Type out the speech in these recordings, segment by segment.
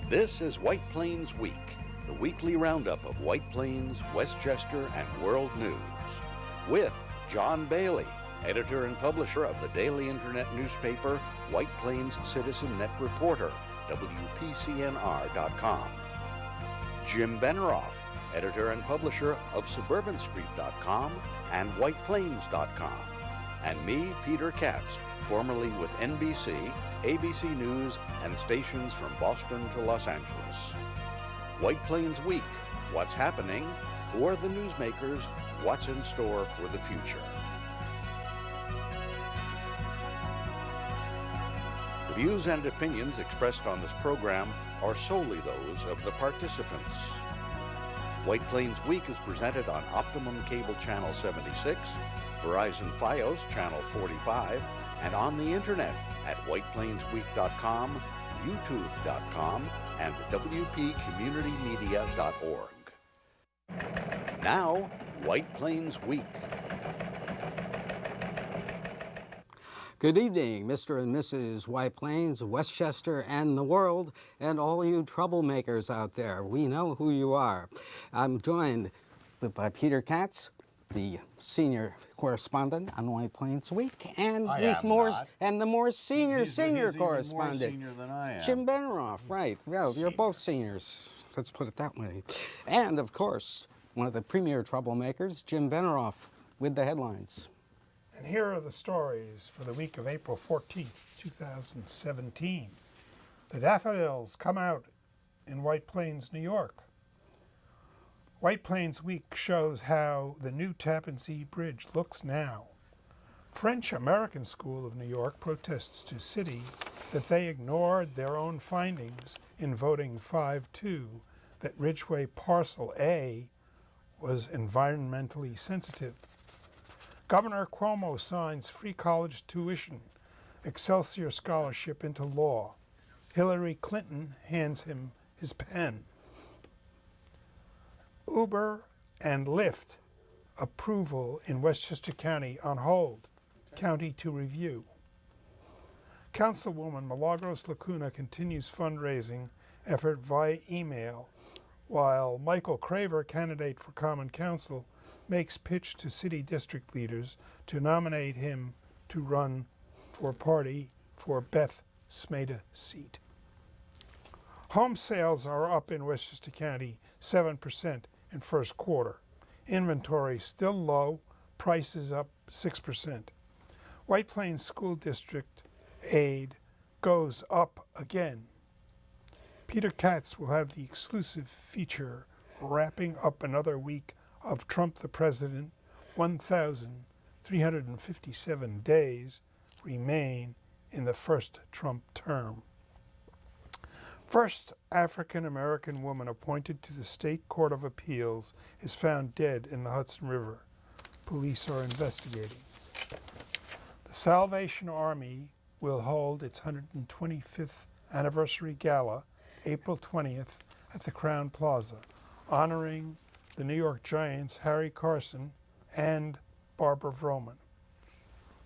This is White Plains Week, the weekly roundup of White Plains, Westchester, and world news. With John Bailey, editor and publisher of the daily internet newspaper White Plains Citizen Net Reporter, WPCNR.com. Jim Benerofe, editor and publisher of SuburbanStreet.com and WhitePlains.com. And me, Peter Katz, formerly with NBC, ABC News, and stations from Boston to Los Angeles. White Plains Week, what's happening, who are the newsmakers, what's in store for the future. The views and opinions expressed on this program are solely those of the participants. White Plains Week is presented on Optimum Cable Channel 76, Verizon Fios Channel 45, and on the internet at whiteplainsweek.com, youtube.com, and wpcommunitymedia.org. Now, White Plains Week. Good evening, Mr. and Mrs. White Plains, Westchester, and the world, and all you troublemakers out there. We know who you are. I'm joined by Peter Katz, the senior correspondent on White Plains Week, and the more senior correspondent. More senior than I am. Jim Benerofe, right. Well, you're both seniors. Let's put it that way. And, of course, one of the premier troublemakers, Jim Benerofe, with the headlines. And here are the stories for the week of April 14th, 2017. The daffodils come out in White Plains, New York. White Plains Week shows how the new Tappan Zee Bridge looks now. French-American School of New York protests to city that they ignored their own findings in voting 5-2 that Ridgeway Parcel A was environmentally sensitive. Governor Cuomo signs free college tuition, Excelsior scholarship into law. Hillary Clinton hands him his pen. Uber and Lyft approval in Westchester County on hold. County to review. Councilwoman Milagros Lacuna continues fundraising effort via email, while Michael Craver, candidate for Common Council, makes pitch to city district leaders to nominate him to run for party for Beth Smeda seat. Home sales are up in Westchester County 7% in first quarter. Inventory still low, prices up 6%. White Plains School District aid goes up again. Peter Katz will have the exclusive feature wrapping up another week of Trump the President. 1,357 days remain in the first Trump term. First African-American woman appointed to the State Court of Appeals is found dead in the Hudson River. Police are investigating. The Salvation Army will hold its 125th anniversary gala April 20th at the Crowne Plaza, honoring the New York Giants' Harry Carson and Barbara Vroman.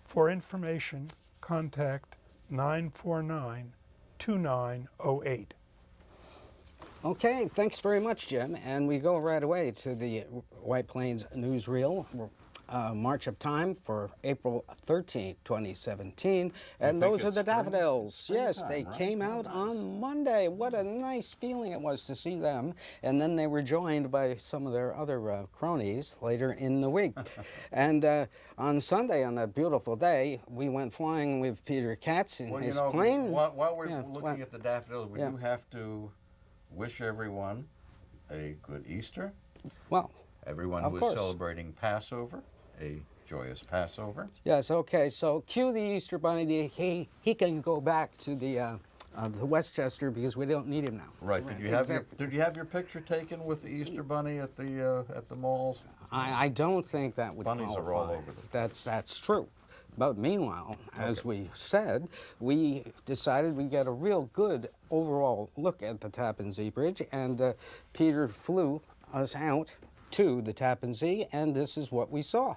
For information, contact 949-2908. Okay, thanks very much, Jim. And we go right away to the White Plains newsreel, March of Time for April 13, 2017. And those are the daffodils. Yes, they came out on Monday. What a nice feeling it was to see them. And then they were joined by some of their other cronies later in the week. And on Sunday, on that beautiful day, we went flying with Peter Katz in his plane. While we're looking at the daffodils, we do have to wish everyone a good Easter. Well, everyone who is celebrating Passover, a joyous Passover. Yes, okay, so cue the Easter Bunny. He can go back to the Westchester because we don't need him now. Right. Did you have your picture taken with the Easter Bunny at the malls? I don't think that would Bunnies qualify. are all over the place. That's true. But meanwhile, as we said, we decided we'd get a real good overall look at the Tappan Zee Bridge, and Peter flew us out to the Tappan Zee, and this is what we saw.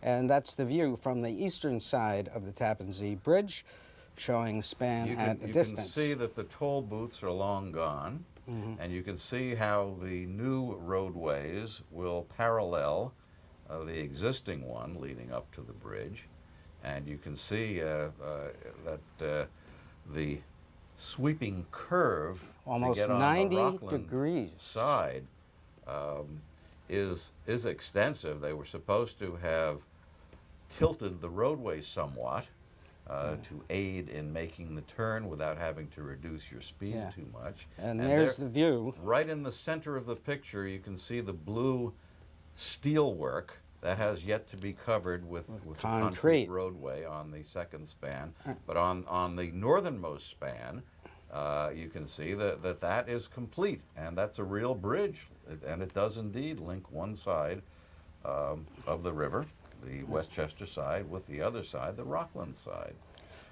And that's the view from the eastern side of the Tappan Zee Bridge. showing span You at can, a you distance. can see that the toll booths are long gone, and you can see how the new roadways will parallel the existing one leading up to the bridge. And you can see that the sweeping curve Almost to get on 90 the Rockland degrees. side is extensive. They were supposed to have tilted the roadway somewhat to aid in making the turn without having to reduce your speed too much. And there's the view. Right in the center of the picture, you can see the blue steel work that has yet to be covered with the concrete roadway on the second span. But on the northernmost span, you can see that is complete, and that's a real bridge. And it does indeed link one side of the river, the Westchester side, with the other side, the Rockland side.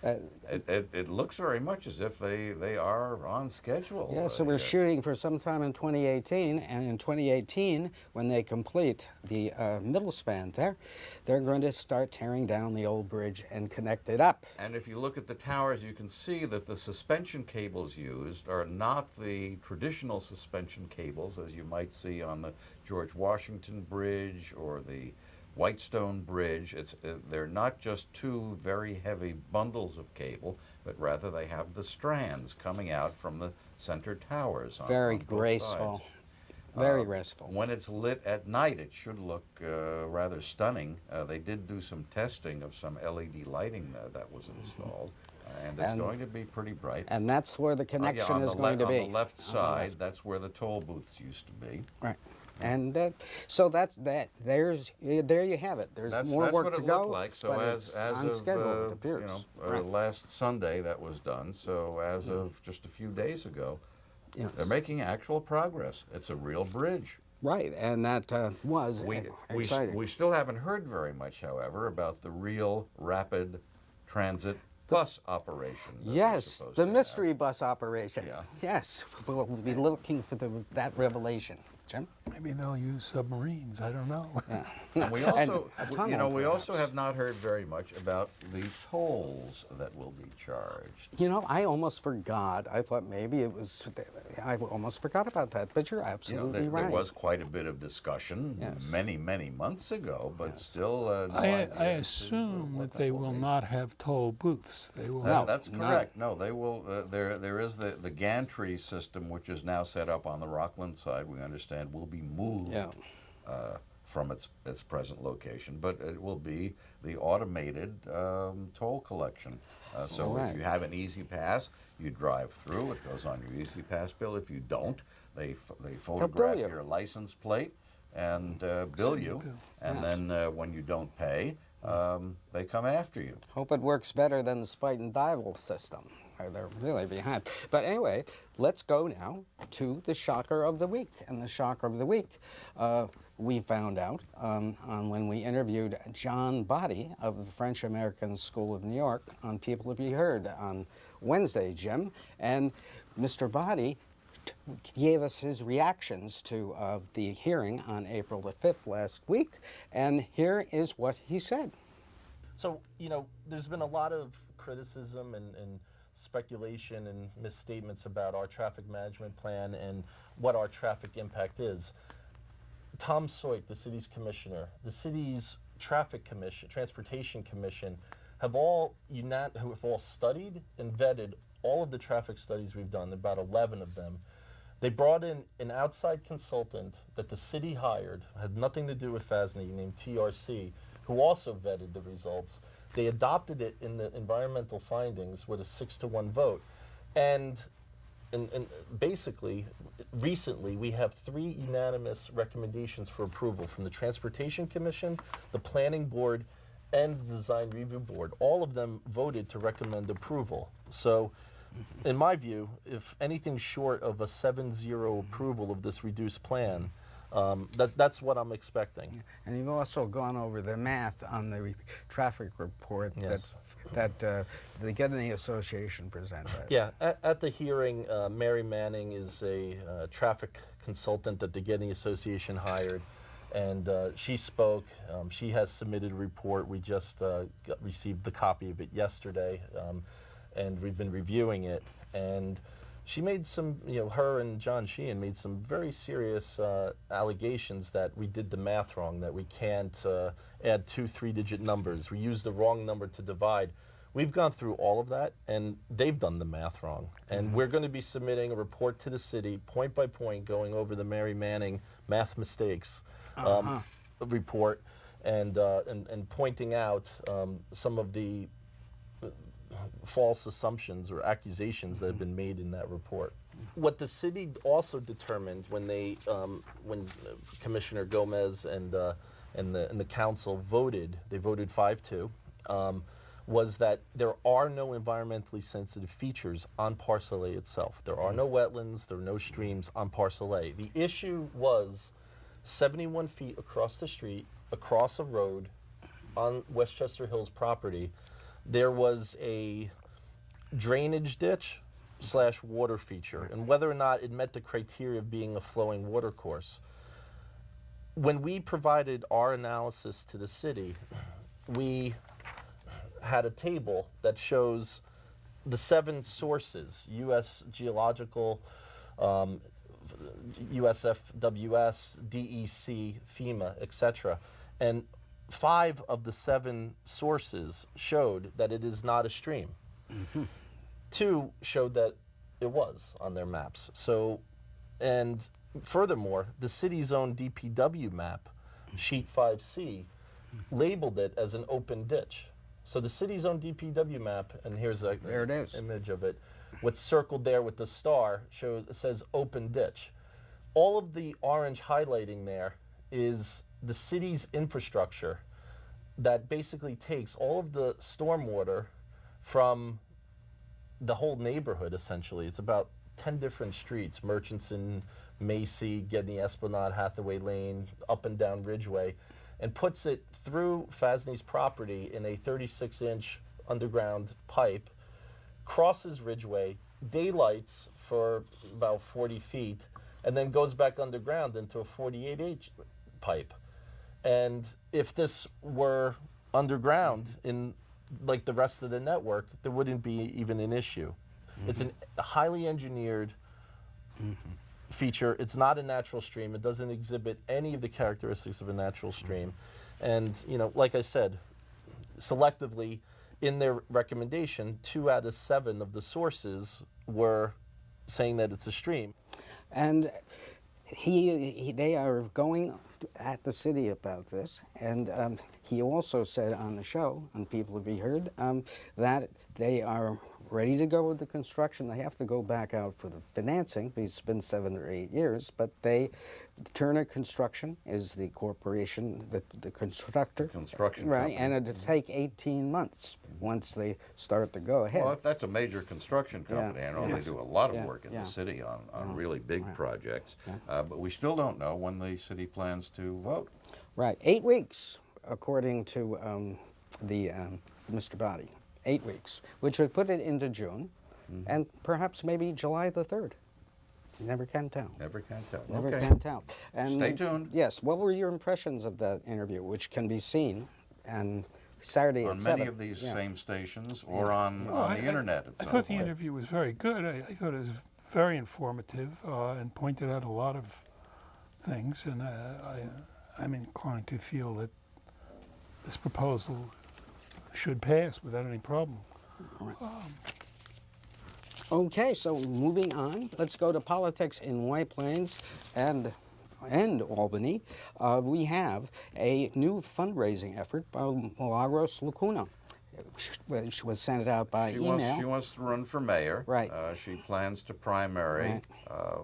It looks very much as if they are on schedule. Yeah, so we're shooting for sometime in 2018, and in 2018, when they complete the middle span there, they're going to start tearing down the old bridge and connect it up. And if you look at the towers, you can see that the suspension cables used are not the traditional suspension cables as you might see on the George Washington Bridge or the Whitestone Bridge. They're not just two very heavy bundles of cable, but rather they have the strands coming out from the center towers. Very on both graceful. sides. Very graceful. When it's lit at night, it should look rather stunning. They did do some testing of some LED lighting that was installed, and it's going to be pretty bright. And that's where the connection is going to be. On the left side, that's where the toll booths used to be. Right. And so there you have it. There's more work to go. That's what it looked like. So but as it's on of schedule, it appears. last Sunday that was done. So as of just a few days ago, Yes. they're making actual progress. It's a real bridge. Right, and that was exciting. We still haven't heard very much, however, about the real rapid transit bus operation. Yes, the mystery bus operation. Yeah. Yes, we'll be looking for that revelation. Jim? Maybe they'll use submarines. I don't know. And we also, tunnel, we also perhaps. have not heard very much about the tolls that will be charged. You know, I almost forgot. I thought maybe it was, I almost forgot about that, but you're absolutely right. There was quite a bit of discussion many, many months ago, but still no idea I as to assume what that they will be. not have toll booths. They will. That's correct. No, they will. There is the gantry system, which is now set up on the Rockland side. We understand will be moved from its present location, but it will be the automated toll collection. So if you have an Easy Pass, you drive through. It goes on your Easy Pass bill. If you don't, they photograph your license plate and bill you. And then when you don't pay, they come after you. Hope it works better than the Spite and Dival system. They're really behind. But anyway, let's go now to the shocker of the week. And the shocker of the week, we found out on when we interviewed John Body of the French-American School of New York on People to Be Heard on Wednesday, Jim. And Mr. Body gave us his reactions to the hearing on April the 5th last week. And here is what he said. So, you know, there's been a lot of criticism and speculation and misstatements about our traffic management plan and what our traffic impact is. Tom Soik, the city's commissioner, the city's traffic commission, transportation commission, have all studied and vetted all of the traffic studies we've done, about 11 of them. They brought in an outside consultant that the city hired, had nothing to do with FASNY, named TRC, who also vetted the results. They adopted it in the environmental findings with a 6-to-1 vote. And basically, recently, we have 3 unanimous recommendations for approval from the Transportation Commission, the Planning Board, and the Design Review Board. All of them voted to recommend approval. So, in my view, if anything short of a 7-0 approval of this reduced plan, that's what I'm expecting. And you've also gone over the math on the traffic report Yes. that the Getty Association presented. Yeah, at the hearing, Mary Manning is a traffic consultant that the Getty Association hired, and she spoke. She has submitted a report. We just received the copy of it yesterday. and we've been reviewing it. And she made some, her and John Sheehan made some very serious allegations that we did the math wrong, that we can't add 2 3-digit numbers. We used the wrong number to divide. We've gone through all of that, and they've done the math wrong. And we're going to be submitting a report to the city, point by point, going over the Mary Manning math mistakes report, and pointing out some of the false assumptions or accusations that have been made in that report. What the city also determined when they, when Commissioner Gomez and the council voted, they voted 5-2, was that there are no environmentally sensitive features on Parcel A itself. There are no wetlands, there are no streams on Parcel A. The issue was 71 feet across the street, across a road on Westchester Hills property, there was a drainage ditch / water feature, and whether or not it met the criteria of being a flowing water course. When we provided our analysis to the city, we had a table that shows the 7 sources: U.S. Geological, USFWS, DEC, FEMA, etc. And 5 of the 7 sources showed that it is not a stream. 2 showed that it was on their maps. So, and furthermore, the city's own DPW map, sheet 5C, labeled it as an open ditch. So the city's own DPW map, and here's an image of it. What's circled there with the star says open ditch. All of the orange highlighting there is the city's infrastructure that basically takes all of the stormwater from the whole neighborhood, essentially. It's about 10 different streets: Murchison, Macy, Gedney Esplanade, Hathaway Lane, up and down Ridgeway, and puts it through FASNY's property in a 36-inch underground pipe, crosses Ridgeway, daylights for about 40 feet, and then goes back underground into a 48-inch pipe. And if this were underground in like the rest of the network, there wouldn't be even an issue. It's a highly engineered feature. It's not a natural stream. It doesn't exhibit any of the characteristics of a natural stream. And, like I said, selectively in their recommendation, 2 out of 7 of the sources were saying that it's a stream. And they are going at the city about this, and he also said on the show, on People to Be Heard, that they are ready to go with the construction. They have to go back out for the financing because it's been 7 or 8 years, but Turner Construction is the corporation, the constructor. Construction right, company. and it'll take 18 months once they start to go ahead. Well, that's a major construction company. Yeah. I know they do a lot of Yeah. work in Yeah. the city on really big projects, Yeah. but we still don't know when the city plans to vote. Right, 8 weeks, according to Mr. Body. 8 weeks, which would put it into June, and perhaps maybe July the 3rd. You never can tell. Never can tell. Never Okay. can tell. And Stay tuned. Yes. What were your impressions of that interview, which can be seen and Saturday On at many 7? of these Yeah. same stations or on the internet at I some thought the point. interview was very good. I thought it was very informative and pointed out a lot of things. And I'm inclined to feel that this proposal should pass without any problem. Okay, so moving on, let's go to politics in White Plains and Albany. We have a new fundraising effort by Milagros Lacuna, which was sent out by email. She wants to run for mayor. Right. She plans to primary Right.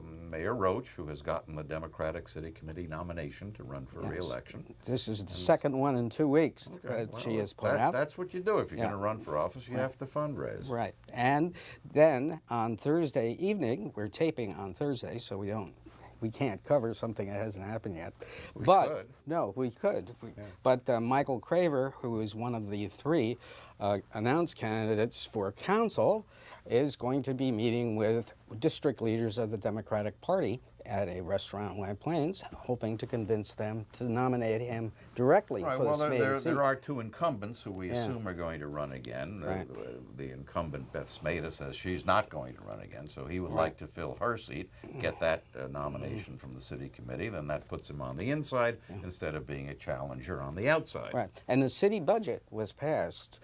Mayor Roach, who has gotten the Democratic City Committee nomination to run for Yes. re-election. This is the second one in 2 weeks Okay, that she well, has put out. That's what you do. If you're Yeah. going to run for office, you have to fundraise. Right. And then on Thursday evening, we're taping on Thursday, so we can't cover something that hasn't happened yet. We could. No, we could. But Michael Craver, who is one of the 3, announced candidates for council, is going to be meeting with district leaders of the Democratic Party at a restaurant in White Plains, hoping to convince them to nominate him directly Right, for well, the Smader seat. there are two incumbents who we Yeah. assume are going to run again. Right. The incumbent, Beth Smader, says she's not going to run again, so he would like to fill her seat, get that nomination from the city committee. Then that puts him on the inside instead of being a challenger on the outside. Right, and the city budget was passed.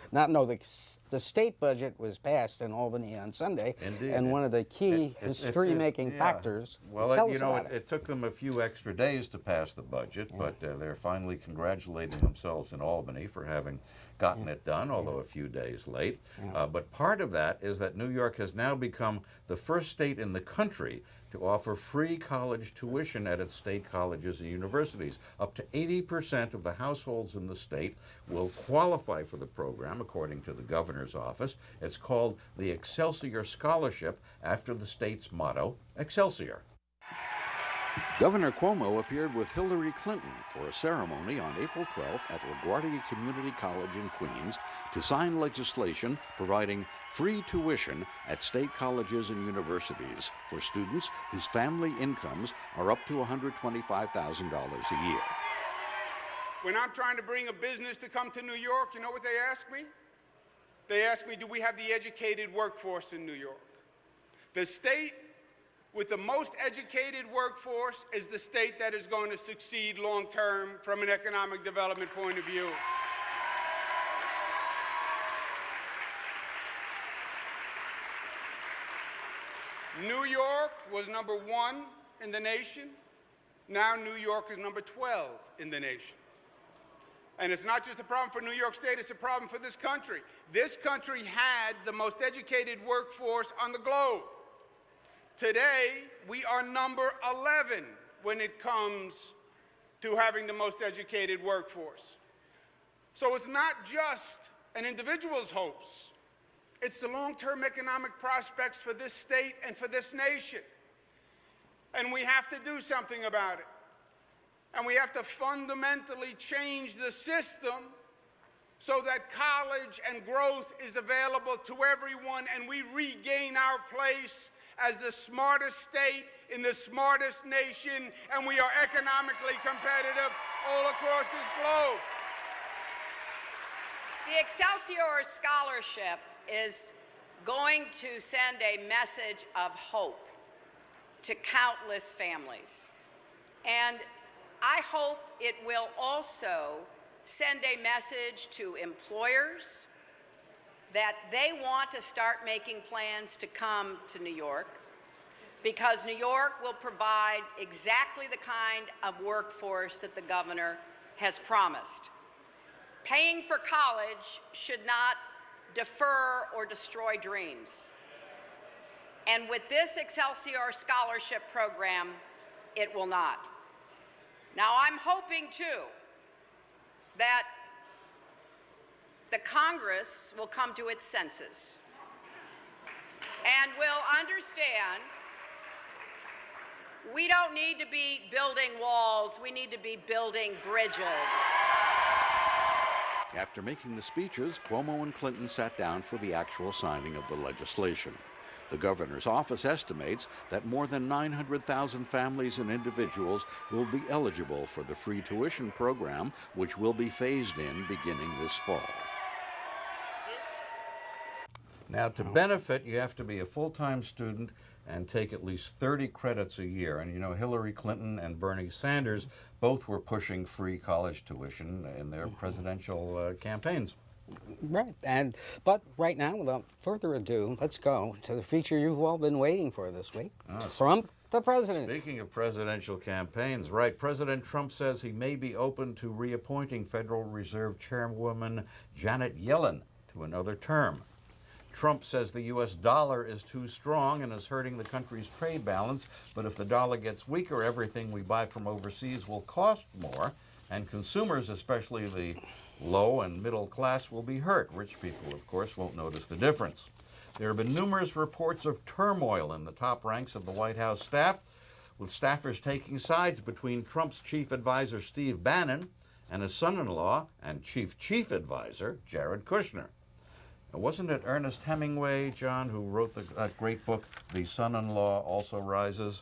The state budget was passed in Albany on Sunday. Indeed. And one of the key history-making yeah. factors. Well, tell you us know, about it took them a few extra days to pass the budget, but they're finally congratulating themselves in Albany for having gotten it done, although a few days late. But part of that is that New York has now become the first state in the country to offer free college tuition at its state colleges and universities. Up to 80% of the households in the state will qualify for the program, according to the governor's office. It's called the Excelsior Scholarship, after the state's motto, Excelsior. Governor Cuomo appeared with Hillary Clinton for a ceremony on April 12th at LaGuardia Community College in Queens to sign legislation providing free tuition at state colleges and universities for students whose family incomes are up to $125,000 a year. When I'm trying to bring a business to come to New York, you know what they ask me? They ask me, do we have the educated workforce in New York? The state with the most educated workforce is the state that is going to succeed long-term from an economic development point of view. New York was number 1 in the nation. Now New York is number 12 in the nation. And it's not just a problem for New York State, it's a problem for this country. This country had the most educated workforce on the globe. Today, we are number 11 when it comes to having the most educated workforce. So it's not just an individual's hopes. It's the long-term economic prospects for this state and for this nation. And we have to do something about it. And we have to fundamentally change the system so that college and growth is available to everyone and we regain our place as the smartest state in the smartest nation, and we are economically competitive all across this globe. The Excelsior Scholarship is going to send a message of hope to countless families. And I hope it will also send a message to employers that they want to start making plans to come to New York, because New York will provide exactly the kind of workforce that the governor has promised. Paying for college should not defer or destroy dreams. And with this Excelsior Scholarship program, it will not. Now, I'm hoping, too, that the Congress will come to its senses and will understand we don't need to be building walls, we need to be building bridges. After making the speeches, Cuomo and Clinton sat down for the actual signing of the legislation. The governor's office estimates that more than 900,000 families and individuals will be eligible for the free tuition program, which will be phased in beginning this fall. Now, to benefit, you have to be a full-time student and take at least 30 credits a year. And you know, Hillary Clinton and Bernie Sanders both were pushing free college tuition in their presidential campaigns. Right, but right now, without further ado, let's go to the feature you've all been waiting for this week. Trump, the president. Speaking of presidential campaigns, right, President Trump says he may be open to reappointing Federal Reserve Chairwoman Janet Yellen to another term. Trump says the U.S. dollar is too strong and is hurting the country's trade balance, but if the dollar gets weaker, everything we buy from overseas will cost more, and consumers, especially the low and middle class, will be hurt. Rich people, of course, won't notice the difference. There have been numerous reports of turmoil in the top ranks of the White House staff, with staffers taking sides between Trump's chief advisor, Steve Bannon, and his son-in-law and chief advisor, Jared Kushner. Wasn't it Ernest Hemingway, John, who wrote that great book, The Son-in-Law Also Rises?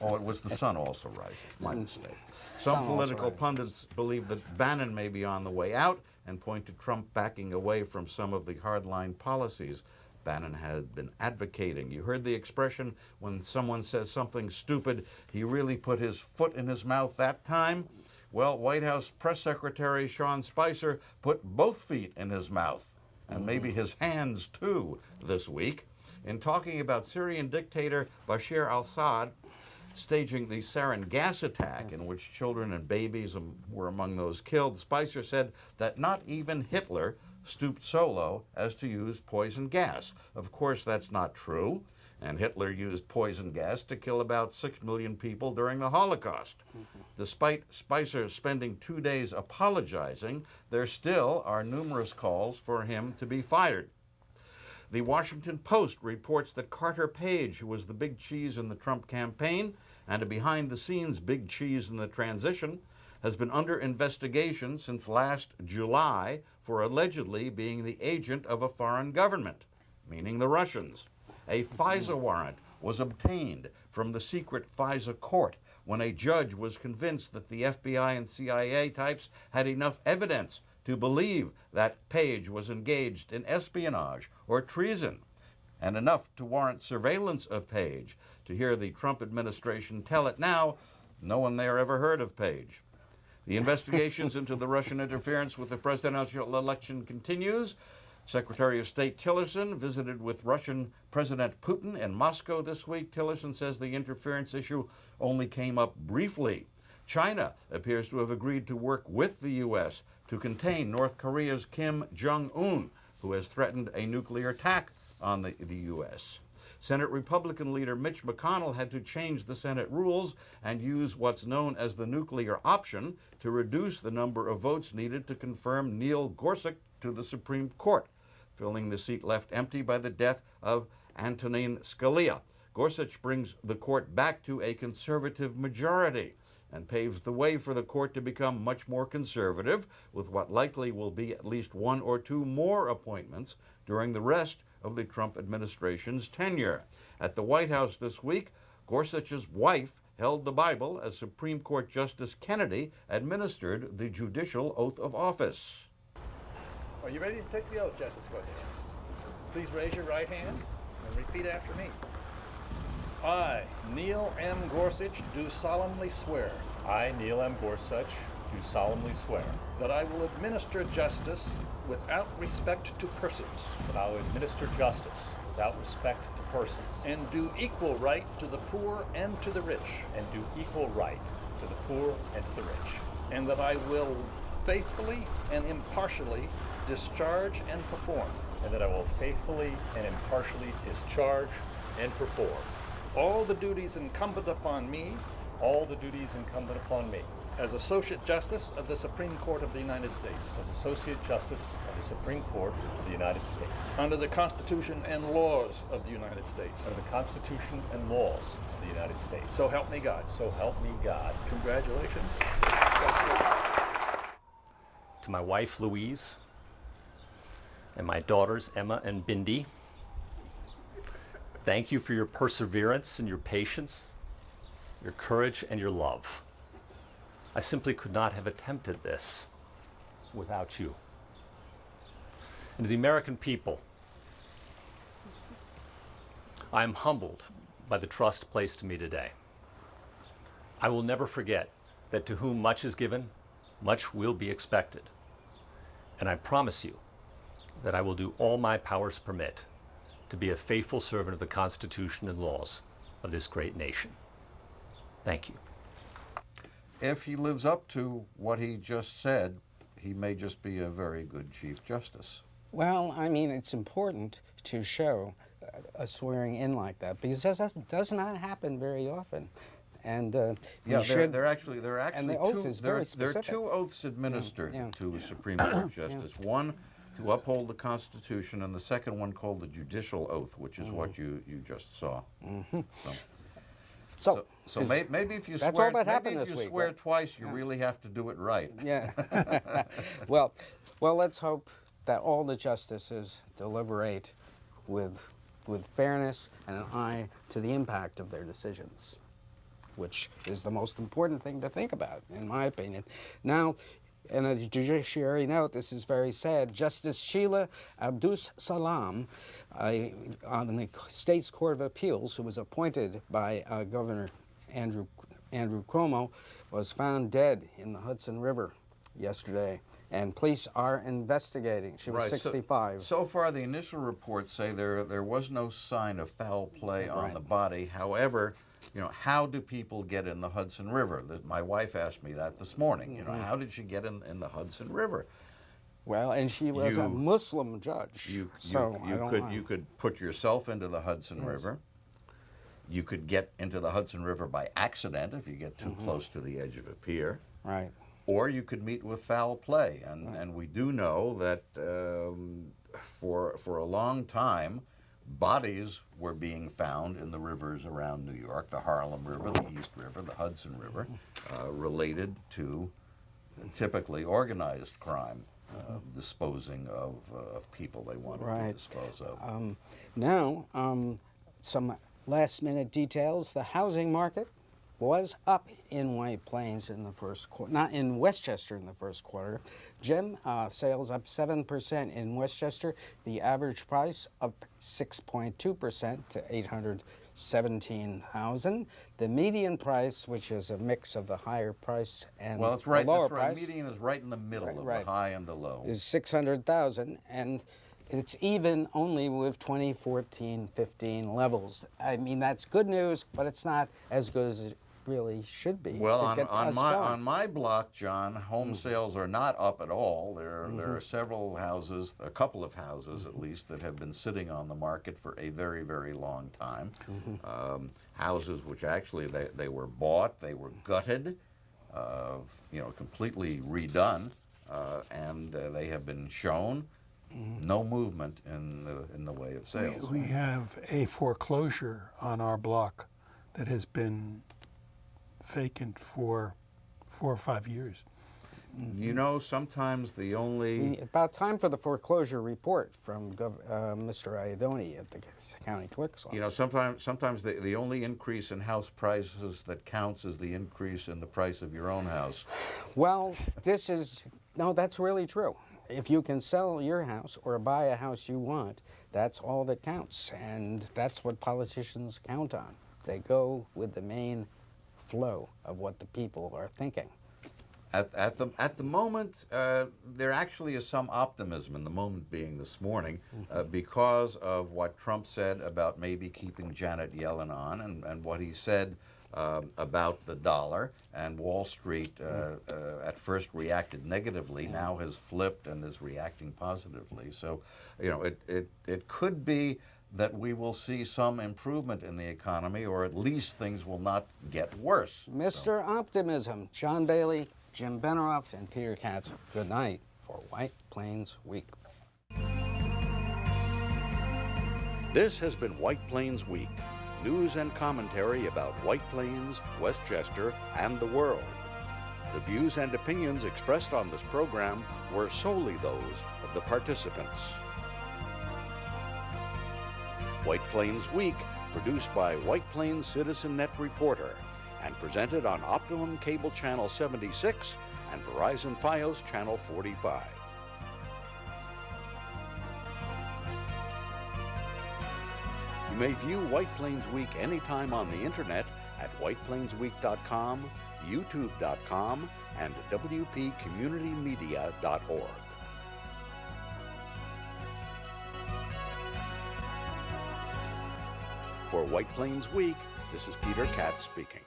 Oh, it was The Sun Also Rises, my mistake. Some political pundits believe that Bannon may be on the way out and point to Trump backing away from some of the hardline policies Bannon had been advocating. You heard the expression, when someone says something stupid, he really put his foot in his mouth that time? Well, White House Press Secretary Sean Spicer put both feet in his mouth, and maybe his hands too, this week, in talking about Syrian dictator Bashar al-Assad staging the sarin gas attack, in which children and babies were among those killed. Spicer said that not even Hitler stooped so low as to use poison gas. Of course, that's not true, and Hitler used poison gas to kill about 6 million people during the Holocaust. Despite Spicer spending 2 days apologizing, there still are numerous calls for him to be fired. The Washington Post reports that Carter Page, who was the big cheese in the Trump campaign and a behind-the-scenes big cheese in the transition, has been under investigation since last July for allegedly being the agent of a foreign government, meaning the Russians. A FISA warrant was obtained from the secret FISA court when a judge was convinced that the FBI and CIA types had enough evidence to believe that Page was engaged in espionage or treason, and enough to warrant surveillance of Page. To hear the Trump administration tell it now, no one there ever heard of Page. The investigations into the Russian interference with the presidential election continues. Secretary of State Tillerson visited with Russian President Putin in Moscow this week. Tillerson says the interference issue only came up briefly. China appears to have agreed to work with the U.S. to contain North Korea's Kim Jong-un, who has threatened a nuclear attack on the U.S. Senate Republican leader Mitch McConnell had to change the Senate rules and use what's known as the nuclear option to reduce the number of votes needed to confirm Neil Gorsuch to the Supreme Court, filling the seat left empty by the death of Antonin Scalia. Gorsuch brings the court back to a conservative majority and paves the way for the court to become much more conservative, with what likely will be at least 1 or 2 more appointments during the rest of the Trump administration's tenure. At the White House this week, Gorsuch's wife held the Bible as Supreme Court Justice Kennedy administered the judicial oath of office. Are you ready to take the oath, Justice Gorsuch? Please raise your right hand and repeat after me. I, Neil M. Gorsuch, do solemnly swear I, Neil M. Gorsuch, do solemnly swear that I will administer justice without respect to persons, that I will administer justice without respect to persons, and do equal right to the poor and to the rich, and do equal right to the poor and to the rich, and that I will faithfully and impartially discharge and perform, and that I will faithfully and impartially discharge and perform all the duties incumbent upon me as Associate Justice of the Supreme Court of the United States, as Associate Justice of the Supreme Court of the United States, under the Constitution and laws of the United States, under the Constitution and laws of the United States. So help me God. So help me God. Congratulations. To my wife Louise and my daughters Emma and Bindi, thank you for your perseverance and your patience, your courage and your love. I simply could not have attempted this without you. And to the American people, I am humbled by the trust placed in me today. I will never forget that to whom much is given, much will be expected. And I promise you that I will do all my powers permit to be a faithful servant of the Constitution and laws of this great nation. Thank you. If he lives up to what he just said, he may just be a very good Chief Justice. Well, I mean, it's important to show a swearing in like that, because that does not happen very often. And yeah, they're actually and the oath is very specific. There are 2 oaths administered to a Supreme Court Justice. One to uphold the Constitution, and the second one called the judicial oath, which is what you just saw. So maybe if you that's swear, all that happened maybe if this you week, swear twice, you really have to do it right. Yeah. well, let's hope that all the justices deliberate with fairness and an eye to the impact of their decisions, which is the most important thing to think about, in my opinion. Now, in a judiciary note, this is very sad. Justice Sheila Abdus Salam on the State's Court of Appeals, who was appointed by Governor Andrew Cuomo, was found dead in the Hudson River yesterday, and police are investigating. She was 65. So far, the initial reports say there was no sign of foul play on the body. However, you know, how do people get in the Hudson River? My wife asked me that this morning. You know, how did she get in the Hudson River? Well, and she was a Muslim judge. You could put yourself into the Hudson River. You could get into the Hudson River by accident if you get too close to the edge of a pier. Right. Or you could meet with foul play. And we do know that for a long time, bodies were being found in the rivers around New York, the Harlem River, the East River, the Hudson River, related to typically organized crime, disposing of people they wanted to dispose of. Now, some last-minute details. The housing market was up in White Plains in the first quarter, not in Westchester in the first quarter. Gem sales up 7% in Westchester. The average price up 6.2% to $817,000. The median price, which is a mix of the higher price and well, it's right, the lower that's right. price, Median is right in the middle of the high and the low. Is $600,000, and it's even only with 2014-15 levels. I mean, that's good news, but it's not as good as it really should be. Well, on my block, John, home sales are not up at all. There are several houses, a couple of houses at least, that have been sitting on the market for a very, very long time. Houses which actually they were bought, they were gutted, you know, completely redone, and they have been shown. No movement in the way of sales. We have a foreclosure on our block that has been vacant for 4 or 5 years. You know, sometimes the only... About time for the foreclosure report from Mr. Iadoni at the county clerk's office. You know, sometimes the only increase in house prices that counts is the increase in the price of your own house. Well, that's really true. If you can sell your house or buy a house you want, that's all that counts. And that's what politicians count on. They go with the main flow of what the people are thinking. At the moment, there actually is some optimism, in the moment being this morning, because of what Trump said about maybe keeping Janet Yellen on, and what he said about the dollar. And Wall Street at first reacted negatively, now has flipped and is reacting positively. So, you know, it could be that we will see some improvement in the economy, or at least things will not get worse. Mr. Optimism, John Bailey, Jim Benerofe, and Peter Katz, good night for White Plains Week. This has been White Plains Week, news and commentary about White Plains, Westchester, and the world. The views and opinions expressed on this program were solely those of the participants. White Plains Week, produced by White Plains Citizen Net Reporter, and presented on Optimum Cable Channel 76 and Verizon Fios Channel 45. You may view White Plains Week anytime on the internet at whiteplainsweek.com, youtube.com, and wpcommunitymedia.org. For White Plains Week, this is Peter Katz speaking.